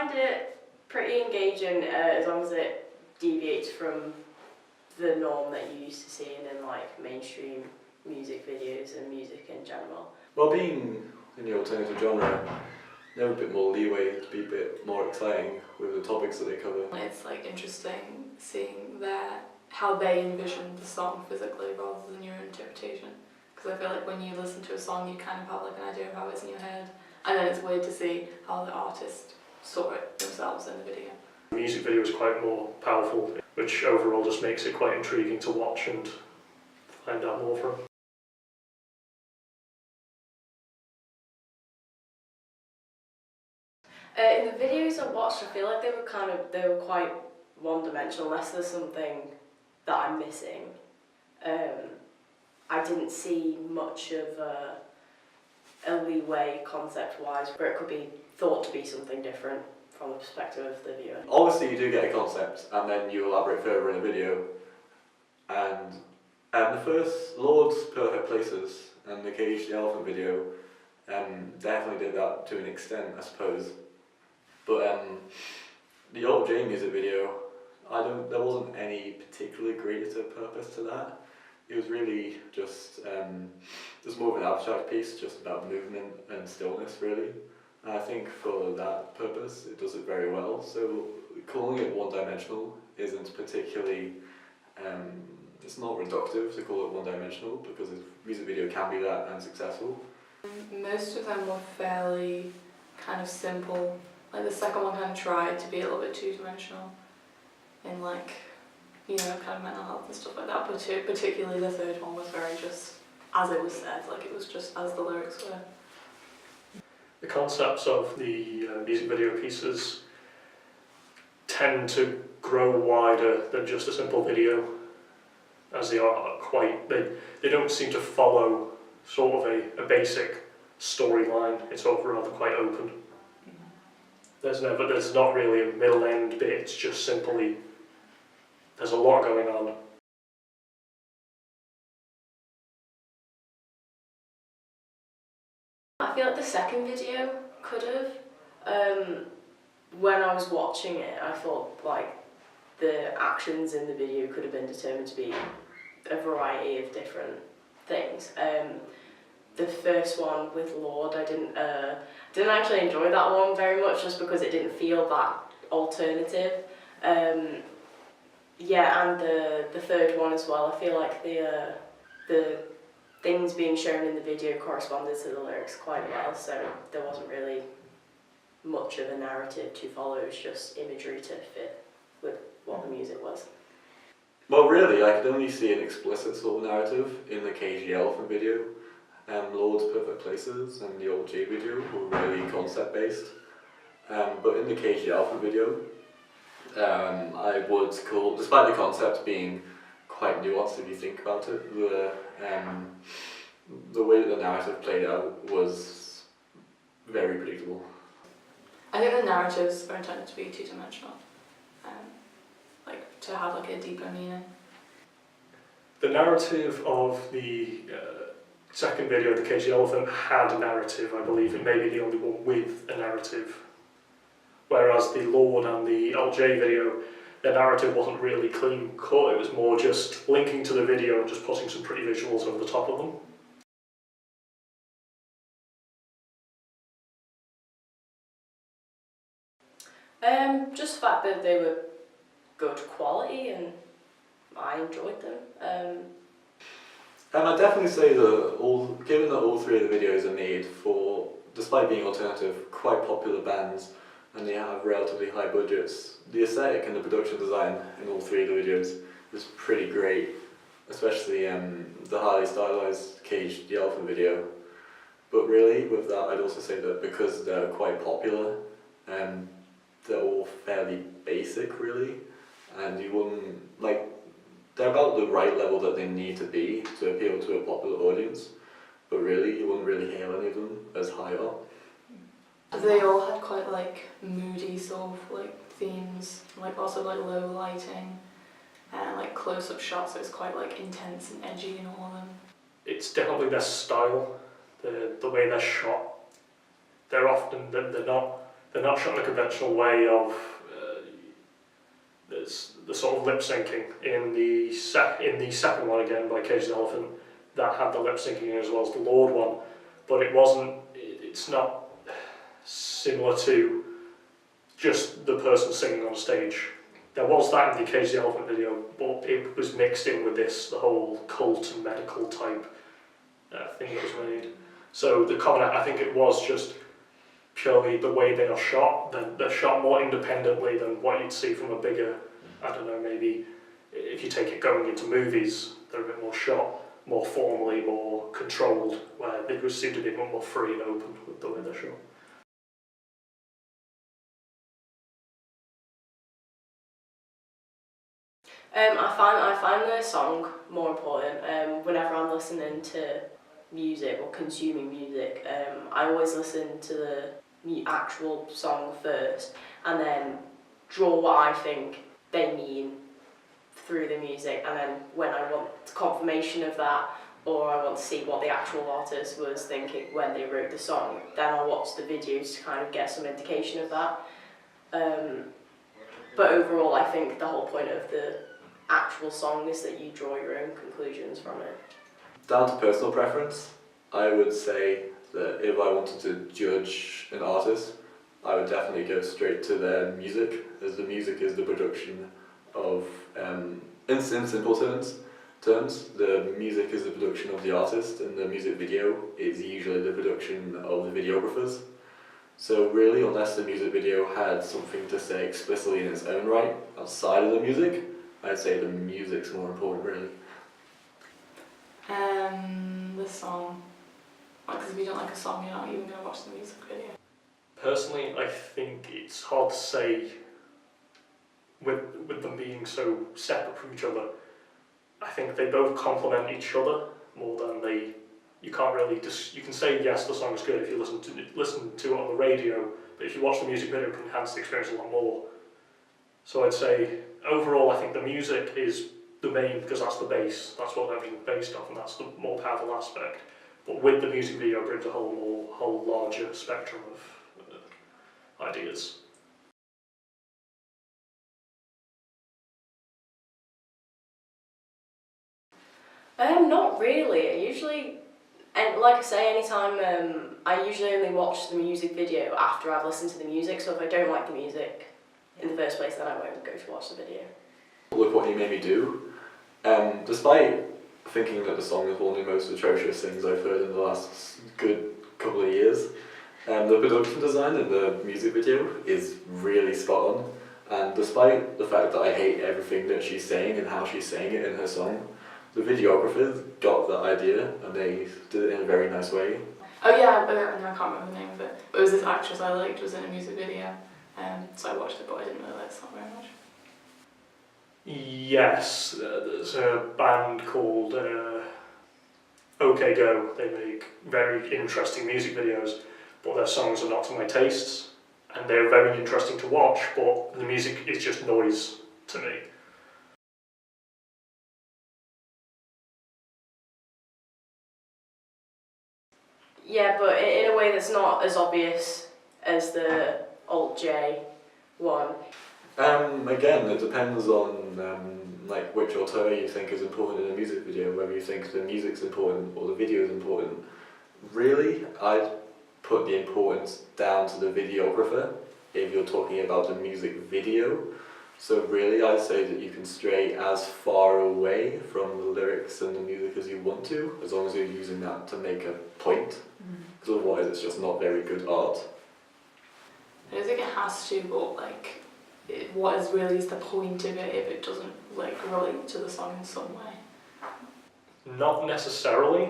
find it pretty engaging as long as it deviates from the norm that you used to seeing in like mainstream music videos and music in general. Well, being in the alternative genre, they have a bit more leeway to be a bit more exciting with the topics that they cover. It's like interesting seeing how they envision the song physically rather than your interpretation. Because I feel like when you listen to a song, you kind of have like an idea of how it's in your head, and then it's weird to see how the artist saw it themselves in the video. The music video is quite more powerful, which overall just makes it quite intriguing to watch and find out more from. In the videos I watched, I feel like they were quite one-dimensional, unless there's something that I'm missing. I didn't see much of a leeway concept-wise, where it could be thought to be something different from the perspective of the viewer. Obviously you do get a concept and then you elaborate further in a video, and the first Lord's Perfect Places and the Cage the Elephant video definitely did that to an extent, I suppose. But the Alt J music video, there wasn't any particularly greater purpose to that. It was really just more of an abstract piece, just about movement and stillness, really. And I think for that purpose, it does it very well. So calling it one-dimensional isn't particularly, it's not reductive to call it one-dimensional, because a music video can be that and successful. Most of them were fairly kind of simple. Like the second one kind of tried to be a little bit two-dimensional in like, you know, kind of mental health and stuff like that, but particularly the third one was very just as it was said, like it was just as the lyrics were. The concepts of the music video pieces tend to grow wider than just a simple video, as they are they don't seem to follow sort of a basic storyline. It's sort of rather quite open. There's not really a middle end bit, it's just simply, there's a lot going on. I feel like the second video could have. When I was watching it, I thought like the actions in the video could have been determined to be a variety of different things. The first one with Lorde, I didn't actually enjoy that one very much, just because it didn't feel that alternative. Yeah, and the third one as well. I feel like the things being shown in the video corresponded to the lyrics quite well, so there wasn't really much of a narrative to follow. It was just imagery to fit with what the music was. Well, really, I could only see an explicit sort of narrative in the Cage the Elephant video. Lord's Perfect Places and the Alt J video were really concept-based. But in the Cage the Elephant video, I would call, despite the concept being quite nuanced if you think about it, the way that the narrative played out was very predictable. I think the narratives are intended to be two-dimensional, like to have like a deeper meaning. The narrative of the second video, The Cage the Elephant, had a narrative, I believe. It may be the only one with a narrative. Whereas the Lorde and the Alt J video, the narrative wasn't really clean cut, it was more just linking to the video and just putting some pretty visuals over the top of them. Just the fact that they were good quality and I enjoyed them. I'd definitely say that given that all three of the videos are made for, despite being alternative, quite popular bands, and they have relatively high budgets, the aesthetic and the production design in all three of the videos was pretty great, especially the highly stylized Cage the Elephant video. But really, with that, I'd also say that because they're quite popular, they're all fairly basic, really, and you wouldn't, like, they're about the right level that they need to be to appeal to a popular audience, but really, you wouldn't really hail any of them as high up. They all had quite like moody sort of like themes, like also like low lighting and like close-up shots, so it's quite like intense and edgy in all of them. It's definitely their style, the way they're shot. They're not they're not shot in a conventional way of there's the sort of lip syncing in the second one again by Cage the Elephant that had the lip syncing as well as the Lorde one, but it's not similar to just the person singing on stage. There was that in the Cage the Elephant video, but it was mixed in with the whole cult and medical type thing that was made. So the comment, I think it was just purely the way they are shot. They're shot more independently than what you'd see from a bigger, I don't know, maybe if you take it going into movies, they're a bit more shot, more formally, more controlled, where they just seem to be a bit more free and open with the way they're shot. I find the song more important. Whenever I'm listening to music or consuming music, I always listen to the actual song first and then draw what I think they mean through the music, and then when I want confirmation of that, or I want to see what the actual artist was thinking when they wrote the song, then I'll watch the videos to kind of get some indication of that. But overall, I think the whole point of the actual song is that you draw your own conclusions from it. Down to personal preference, I would say that if I wanted to judge an artist, I would definitely go straight to their music, as the music is the production of, in simple terms, the music is the production of the artist, and the music video is usually the production of the videographers. So really, unless the music video had something to say explicitly in its own right, outside of the music, I'd say the music's more important, really. The song. Because if you don't like a song, you're not even going to watch the music video. Personally, I think it's hard to say with them being so separate from each other. I think they both complement each other more than they. You can't really you can say yes, the song is good if you listen to it on the radio, but if you watch the music video, it can enhance the experience a lot more. So I'd say overall, I think the music is the main, because that's the base. That's what everything's based off, and that's the more powerful aspect. But with the music video, it brings a whole larger spectrum of ideas. Not really. And like I say, anytime I usually only watch the music video after I've listened to the music. So if I don't like the music in the first place, then I won't go to watch the video. Look What You Made Me Do. Despite thinking that the song is one of the most atrocious things I've heard in the last good couple of years, the production design in the music video is really spot on. And despite the fact that I hate everything that she's saying and how she's saying it in her song, the videographers got that idea and they did it in a very nice way. Oh yeah, I can't remember the name of it. It was this actress I liked was in a music video, so I watched it, but I didn't really like the song very much. Yes, there's a band called OK Go. They make very interesting music videos, but their songs are not to my tastes, and they're very interesting to watch, but the music is just noise to me. Yeah, but in a way that's not as obvious as the Alt J one. Again, it depends on like which auteur you think is important in a music video, whether you think the music's important or the video is important. Really, I'd put the importance down to the videographer if you're talking about the music video. So really, I'd say that you can stray as far away from the lyrics and the music as you want to, as long as you're using that to make a point, because otherwise it's just not very good art. I don't think it has to, but like, what is the point of it if it doesn't like relate to the song in some way? Not necessarily.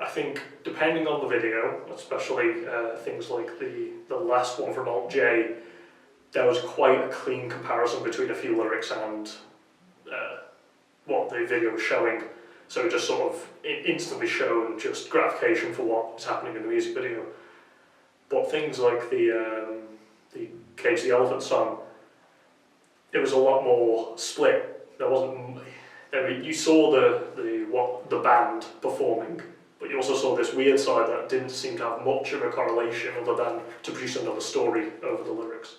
I think depending on the video, especially things like the last one from Alt J, there was quite a clean comparison between a few lyrics and what the video was showing. So it just sort of instantly shown just gratification for what was happening in the music video. But things like the Cage the Elephant song, it was a lot more split. There wasn't. You saw the band performing, But you also saw this weird side that didn't seem to have much of a correlation other than to produce another story over the lyrics.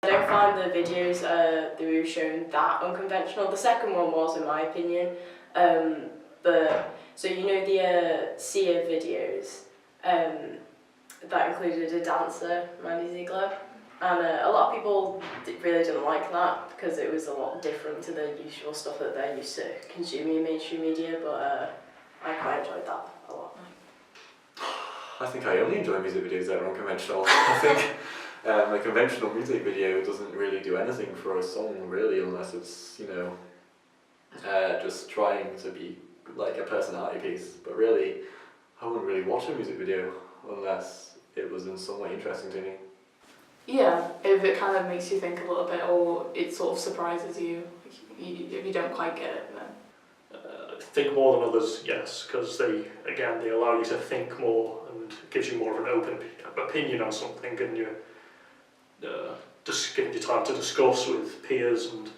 I don't find the videos that we've shown that unconventional. The second one was, in my opinion. But so you know the Sia videos that included a dancer, Mandy Ziegler, and a lot of people really didn't like that because it was a lot different to the usual stuff that they're used to consuming in mainstream media. But I quite enjoyed that a lot. I think I only enjoy music videos that are unconventional. I think a conventional music video doesn't really do anything for a song, really, unless it's, you know, just trying to be like a personality piece. But really, I wouldn't really watch a music video unless it was in some way interesting to me. Yeah, if it kind of makes you think a little bit, or it sort of surprises you, if you don't quite get it, then. I think more than others, yes, because they allow you to think more and gives you more of an open opinion on something, and you just giving you time to discuss with peers and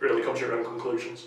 really come to your own conclusions.